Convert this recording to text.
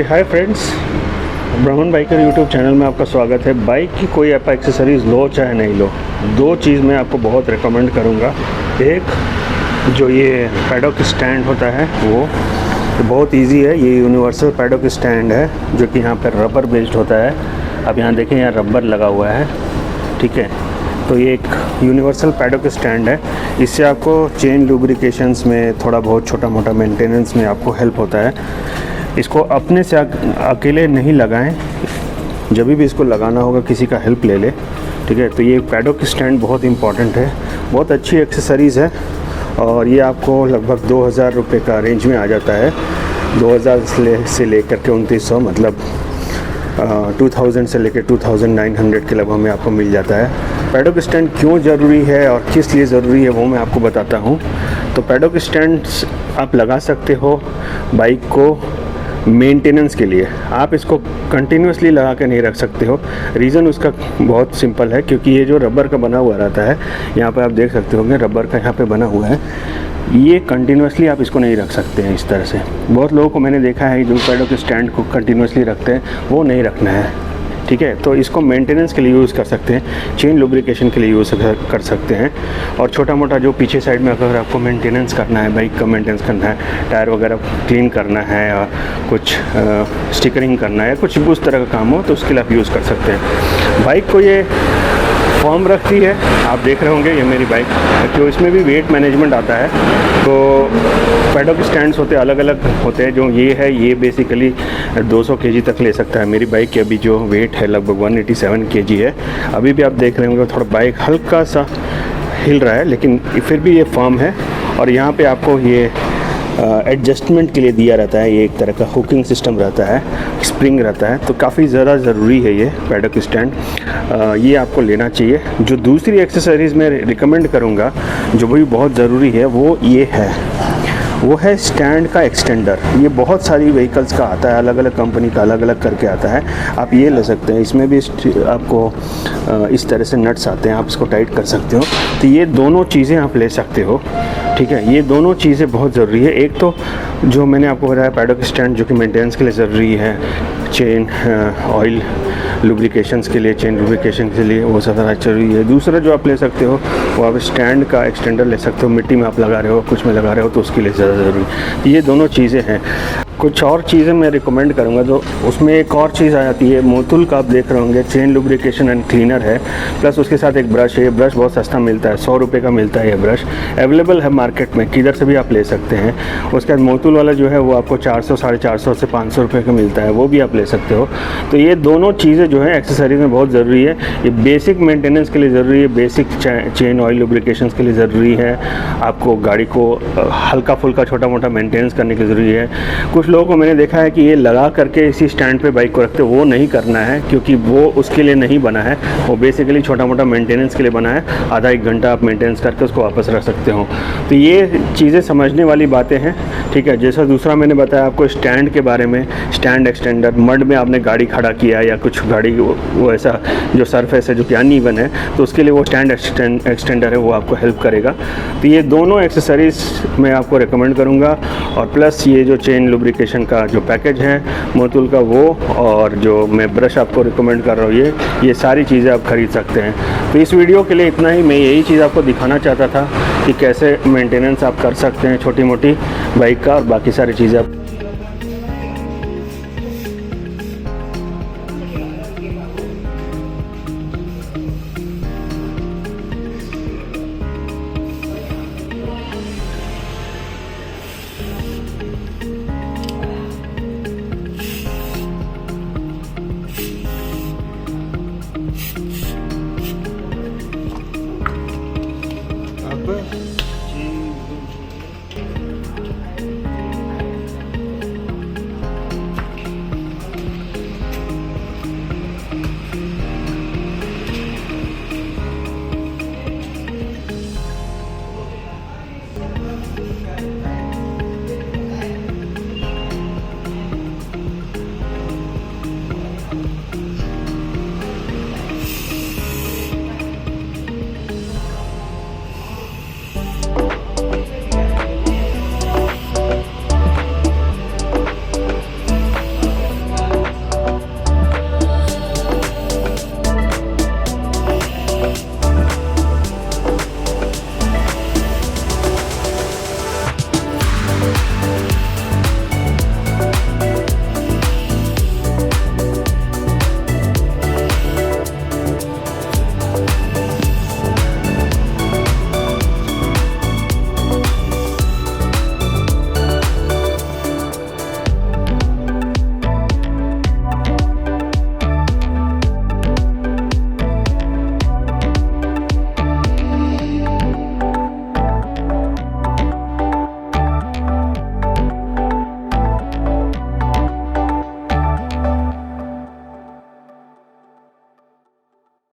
Hi friends, ब्राह्मण biker YouTube channel में आपका स्वागत है। बाइक की कोई आप एक्सेसरीज़ लो चाहे नहीं लो, दो चीज़ मैं आपको बहुत रिकमेंड करूँगा। एक जो ये पैडॉक स्टैंड होता है वो बहुत इजी है। ये यूनिवर्सल पैडॉक स्टैंड है जो कि यहाँ पर रबर बेस्ड होता है। अब यहाँ देखें, यहाँ रबर लगा हुआ है, ठीक है। तो ये एक यूनिवर्सल पैडॉक स्टैंड है। इससे आपको चेन लुब्रिकेशंस में, थोड़ा बहुत छोटा मोटा मेंटेनेंस में आपको हेल्प होता है। इसको अपने से अकेले नहीं लगाएं, जब भी इसको लगाना होगा किसी का हेल्प ले ले, ठीक है। तो ये पैडॉक स्टैंड बहुत इंपॉर्टेंट है, बहुत अच्छी एक्सेसरीज़ है और ये आपको लगभग 2000 रुपये का रेंज में आ जाता है। 2000 से लेकर के 2900, मतलब 2000 से लेकर 2900 के लगभग में आपको मिल जाता है। पैडॉक स्टैंड क्यों ज़रूरी है और किस लिए ज़रूरी है वो मैं आपको बताता हूँ। तो पैडॉक स्टैंड्स आप लगा सकते हो बाइक को मेंटेनेंस के लिए। आप इसको कंटिन्यूसली लगा के नहीं रख सकते हो। रीज़न उसका बहुत सिंपल है, क्योंकि ये जो रबर का बना हुआ रहता है, यहाँ पे आप देख सकते होंगे रबर का यहाँ पे बना हुआ है, ये कंटिन्यूसली आप इसको नहीं रख सकते हैं इस तरह से। बहुत लोगों को मैंने देखा है जो पैडॉक स्टैंड को कंटिन्यूसली रखते हैं, वो नहीं रखना है, ठीक है। तो इसको मेंटेनेंस के लिए यूज़ कर सकते हैं, चेन लुब्रिकेशन के लिए यूज़ कर सकते हैं, और छोटा मोटा जो पीछे साइड में अगर आपको मेंटेनेंस करना है, बाइक का मेंटेनेंस करना है, टायर वगैरह क्लीन करना है या कुछ स्टिकरिंग करना है, कुछ उस तरह का काम हो, तो उसके लिए आप यूज़ कर सकते हैं। बाइक को ये फॉर्म रखती है, आप देख रहे होंगे ये मेरी बाइक, तो इसमें भी वेट मैनेजमेंट आता है। तो पैडॉक स्टैंड्स होते अलग अलग होते हैं। जो ये है, ये बेसिकली 200 kg तक ले सकता है। मेरी बाइक की अभी जो वेट है लगभग 187 kg है। अभी भी आप देख रहे होंगे थोड़ा बाइक हल्का सा हिल रहा है, लेकिन फिर भी ये फर्म है। और यहाँ पे आपको ये एडजस्टमेंट के लिए दिया रहता है, ये एक तरह का हुकिंग सिस्टम रहता है, स्प्रिंग रहता है। तो काफ़ी ज़्यादा ज़रूरी है ये पैडॉक स्टैंड, ये आपको लेना चाहिए। जो दूसरी एक्सेसरीज़ मैं रिकमेंड करूँगा जो भी बहुत ज़रूरी है वो ये है, वो है स्टैंड का एक्सटेंडर। ये बहुत सारी व्हीकल्स का आता है, अलग अलग कंपनी का अलग अलग करके आता है। आप ये ले सकते हैं, इसमें भी आपको इस तरह से नट्स आते हैं, आप इसको टाइट कर सकते हो। तो ये दोनों चीज़ें आप ले सकते हो, ठीक है। ये दोनों चीज़ें बहुत ज़रूरी है। एक तो जो मैंने आपको बताया पैडॉक स्टैंड जो कि मेंटेनेंस के लिए ज़रूरी है, चेन ऑयल लुब्रिकेशंस के लिए, चेन लुब्रिकेशन के लिए वो ज़्यादा ज़रूरी है। दूसरा जो आप ले सकते हो वो आप स्टैंड का एक्सटेंडर ले सकते हो। मिट्टी में आप लगा रहे हो, कुछ में लगा रहे हो, तो उसके लिए ज़्यादा ज़रूरी है। ये दोनों चीज़ें हैं। कुछ और चीज़ें मैं रिकमेंड करूँगा, तो उसमें एक और चीज़ आ जाती है, मोतुल का आप देख रहे होंगे, चेन लुब्रिकेशन एंड क्लीनर है, प्लस उसके साथ एक ब्रश है। ये ब्रश बहुत सस्ता मिलता है, 100 रुपये का मिलता है। ये ब्रश अवेलेबल है मार्केट में, किधर से भी आप ले सकते हैं। उसके बाद मोतुल वाला जो है वो आपको 400, 450 से 500 रुपये का मिलता है, वो भी आप ले सकते हो। तो ये दोनों चीज़ें जो है एक्सेसरीज में बहुत ज़रूरी है। ये बेसिक मेंटेनेंस के लिए ज़रूरी है, बेसिक चेन ऑयल लुब्रिकेशन के लिए ज़रूरी है। आपको गाड़ी को हल्का फुल्का छोटा मोटा मेंटेनेंस करने की ज़रूरी है। कुछ लोगों को मैंने देखा है कि ये लगा करके इसी स्टैंड पे बाइक को रखते, वो नहीं करना है, क्योंकि वो उसके लिए नहीं बना है। वो बेसिकली छोटा मोटा मेंटेनेंस के लिए बना है। आधा एक घंटा आप मेंटेनेंस करके उसको वापस रख सकते हो। तो ये चीज़ें समझने वाली बातें हैं, ठीक है। जैसा दूसरा मैंने बताया आपको स्टैंड के बारे में, स्टैंड एक्सटेंडर, मड में आपने गाड़ी खड़ा किया या कुछ गाड़ी वो ऐसा जो सरफेस है जो कि अनइवन है, तो उसके लिए वो स्टैंड एक्सटेंडर है, वो आपको हेल्प करेगा। तो ये दोनों एक्सेसरीज मैं आपको रिकमेंड करूँगा। और प्लस ये जो चेन लुब्रिकेशन का जो पैकेज है मोतुल का, वो और जो मैं ब्रश आपको रिकमेंड कर रहा हूँ, ये सारी चीज़ें आप खरीद सकते हैं। तो इस वीडियो के लिए इतना ही। मैं यही चीज़ आपको दिखाना चाहता था कि कैसे मेंटेनेंस आप कर सकते हैं छोटी मोटी बाइक का, और बाकी सारी चीज़ें आप